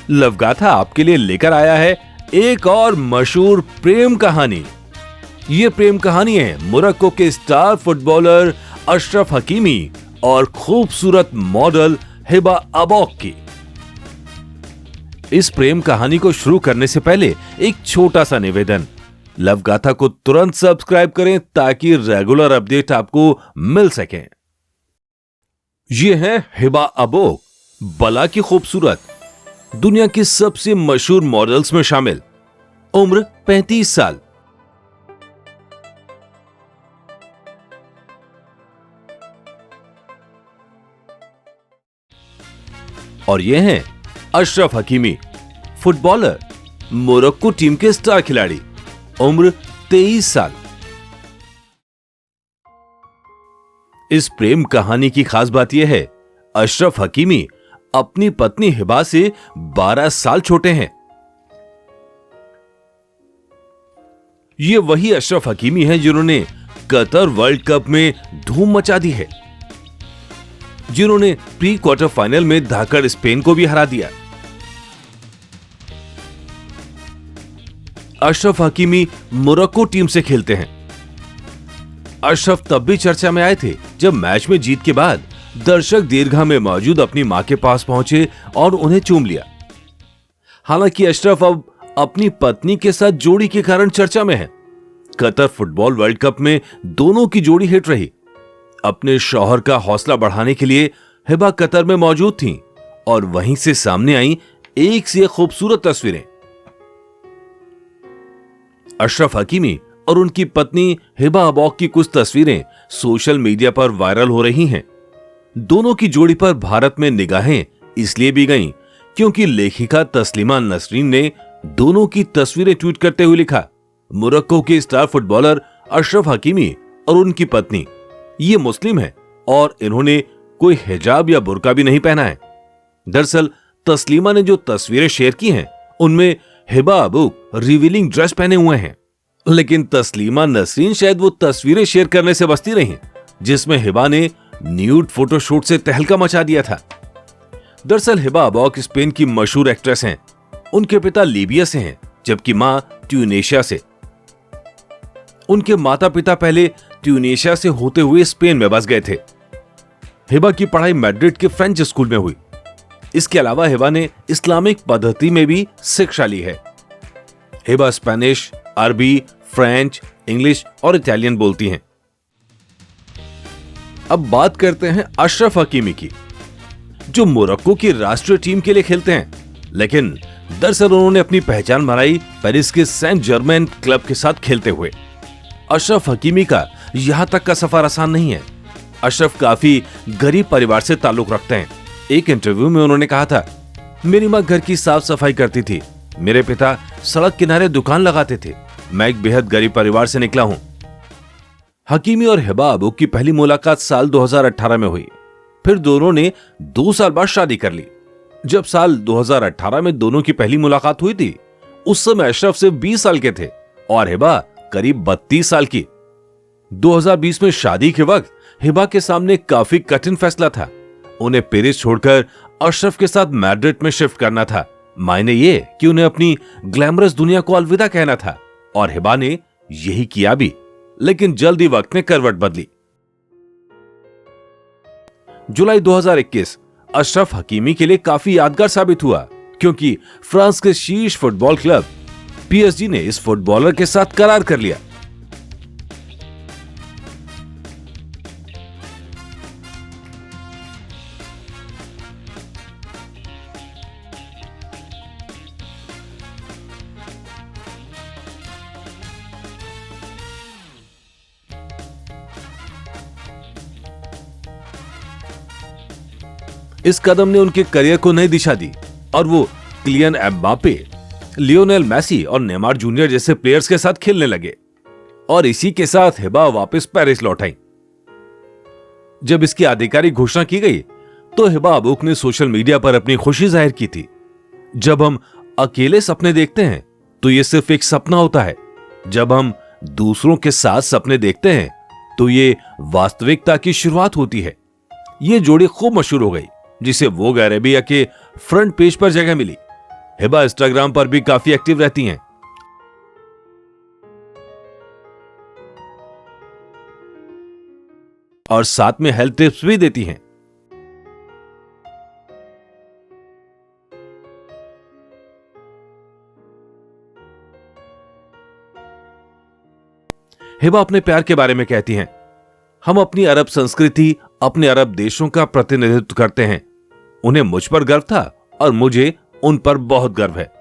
लवगाथा आपके लिए लेकर आया है एक और मशहूर प्रेम कहानी। ये प्रेम कहानी है मोरक्को के स्टार फुटबॉलर अशरफ हकीमी और खूबसूरत मॉडल हिबा अबौक की। इस प्रेम कहानी को शुरू करने से पहले एक छोटा सा निवेदन, लवगाथा को तुरंत सब्सक्राइब करें ताकि रेगुलर अपडेट आपको मिल सके। ये है हिबा अबौक, बला की खूबसूरत, दुनिया की सबसे मशहूर मॉडल्स में शामिल, उम्र 35 साल। और ये हैं Ashraf Hakimi, footballer, Morocco team के स्टार खिलाड़ी, उम्र 23 साल। इस प्रेम कहानी की खास बात यह है, अशरफ हकीमी अपनी पत्नी हिबा से 12 साल छोटे हैं। ये वही अशरफ हकीमी हैं जिन्होंने कतर वर्ल्ड कप में धूम मचा दी है, जिन्होंने प्री क्वार्टर फाइनल में धाकड़ स्पेन को भी हरा दिया। अशरफ हकीमी मोरक्को टीम से खेलते हैं। अशरफ तब भी चर्चा में आए थे जब मैच में जीत के बाद दर्शक दीर्घा में मौजूद अपनी मां के पास पहुंचे और उन्हें चूम लिया। हालांकि अशरफ अब अपनी पत्नी के साथ जोड़ी के कारण चर्चा में है। कतर फुटबॉल वर्ल्ड कप में दोनों की जोड़ी हिट रही। अपने शौहर का हौसला बढ़ाने के लिए हिबा कतर में मौजूद थीं और वहीं से सामने आई एक से एक खूबसूरत तस्वीरें। अशरफ हकीमी और उनकी पत्नी हिबा अबौक की कुछ तस्वीरें सोशल मीडिया पर वायरल हो रही हैं। दोनों की जोड़ी पर भारत में निगाहें इसलिए भी गईं क्योंकि लेखिका तस्लीमा नसरीन ने दोनों की तस्वीरें ट्वीट करते हुए लिखा, मोरक्को के स्टार फुटबॉलर अशरफ हकीमी और उनकी पत्नी ये मुस्लिम हैं और इन्होंने कोई हिजाब या बुर्का भी नहीं पहना है। दरअसल तस्लीमा ने जो तस्वीरें शेयर की हैं उनमें हिबा अबौक रिवीलिंग ड्रेस पहने हुए हैं, लेकिन तस्लीमा नसरीन शायद वो तस्वीरें शेयर करने से बचती रहीं जिसमें हिबा ने न्यूड फोटोशूट से तहलका मचा दिया था। दरअसल हिबा अबौक स्पेन की मशहूर एक्ट्रेस हैं। उनके पिता लीबिया से हैं जबकि मां ट्यूनेशिया से। उनके माता पिता पहले ट्यूनेशिया से होते हुए स्पेन में बस गए थे। हिबा की पढ़ाई मैड्रिड के फ्रेंच स्कूल में हुई। इसके अलावा हिबा ने इस्लामिक पद्धति में भी शिक्षा ली है। हिबा स्पेनिश, अरबी, फ्रेंच, इंग्लिश और इटालियन बोलती हैं। अब बात करते हैं अशरफ हकीमी की, जो मोरक्को की राष्ट्रीय टीम के लिए खेलते हैं, लेकिन दरअसल उन्होंने अपनी पहचान बनाई पेरिस के सेंट जर्मेन क्लब के साथ खेलते हुए। अशरफ हकीमी का यहां तक का सफर आसान नहीं है। अशरफ काफी गरीब परिवार से ताल्लुक रखते हैं। एक इंटरव्यू में उन्होंने कहा था, मेरी मां घर की साफ सफाई करती थी, मेरे पिता सड़क किनारे दुकान लगाते थे, मैं एक बेहद गरीब परिवार से निकला हूं। हकीमी और हिबा अबौक की पहली मुलाकात साल 2018 में हुई। फिर दोनों ने 2 साल बाद शादी कर ली। जब साल 2018 में दोनों की पहली मुलाकात हुई थी उस समय अशरफ सिर्फ 20 साल के थे और हिबा करीब 32 साल की। 2020 में शादी के वक्त हिबा के सामने काफी कठिन फैसला था। उन्हें पेरिस छोड़कर अशरफ के साथ मैड्रिड में शिफ्ट करना था। मायने ये कि उन्हें अपनी ग्लैमरस दुनिया को अलविदा कहना था और हिबा ने यही किया भी, लेकिन जल्द ही वक्त ने करवट बदली। जुलाई 2021 अशरफ हकीमी के लिए काफी यादगार साबित हुआ क्योंकि फ्रांस के शीर्ष फुटबॉल क्लब PSG ने इस फुटबॉलर के साथ करार कर लिया। इस कदम ने उनके करियर को नई दिशा दी और वो किलियन एम्बापे, लियोनेल मेसी और नेमार जूनियर जैसे प्लेयर्स के साथ खेलने लगे और इसी के साथ हिबा वापस पेरिस लौट आई। जब इसकी आधिकारिक घोषणा की गई तो हिबा अबौक ने सोशल मीडिया पर अपनी खुशी जाहिर की थी। जब हम अकेले सपने देखते हैं तो ये सिर्फ एक सपना होता है, जब हम दूसरों के साथ सपने देखते हैं तो ये वास्तविकता की शुरुआत होती है। ये जोड़ी खूब मशहूर हो गई जिसे वोग अरेबिया के फ्रंट पेज पर जगह मिली। हिबा इंस्टाग्राम पर भी काफी एक्टिव रहती हैं। और साथ में हेल्थ टिप्स भी देती हैं। हिबा अपने प्यार के बारे में कहती हैं, हम अपनी अरब संस्कृति, अपने अरब देशों का प्रतिनिधित्व करते हैं। उन्हें मुझ पर गर्व था और मुझे उन पर बहुत गर्व है।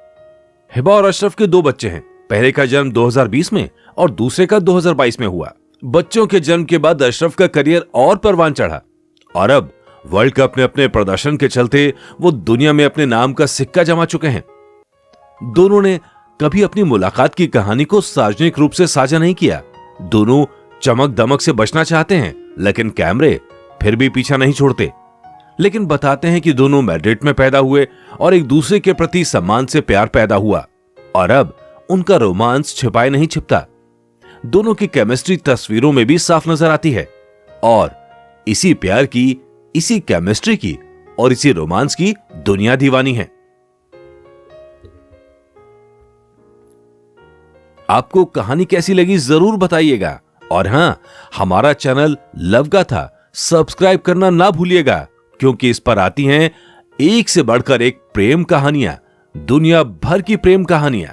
हिबा और अशरफ के 2 बच्चे हैं। पहले का जन्म 2020 में और दूसरे का 2022 में हुआ। बच्चों के जन्म के बाद अशरफ का करियर और परवान चढ़ा और अब वर्ल्ड कप में अपने प्रदर्शन के चलते वो दुनिया में अपने नाम का सिक्का जमा चुके हैं। दोनों ने कभी अपनी मुलाकात की कहानी को सार्वजनिक रूप से साझा नहीं किया। दोनों चमक दमक से बचना चाहते हैं, लेकिन कैमरे फिर भी पीछा नहीं छोड़ते। लेकिन बताते हैं कि दोनों मैड्रिड में पैदा हुए और एक दूसरे के प्रति सम्मान से प्यार पैदा हुआ और अब उनका रोमांस छिपाए नहीं छिपता। दोनों की केमिस्ट्री तस्वीरों में भी साफ नजर आती है और इसी प्यार की, इसी केमिस्ट्री की और इसी रोमांस की दुनिया दीवानी है। आपको कहानी कैसी लगी जरूर बताइएगा और हां, हमारा चैनल लव गाथा सब्सक्राइब करना ना भूलिएगा, क्योंकि इस पर आती हैं एक से बढ़कर एक प्रेम कहानियां, दुनिया भर की प्रेम कहानियां।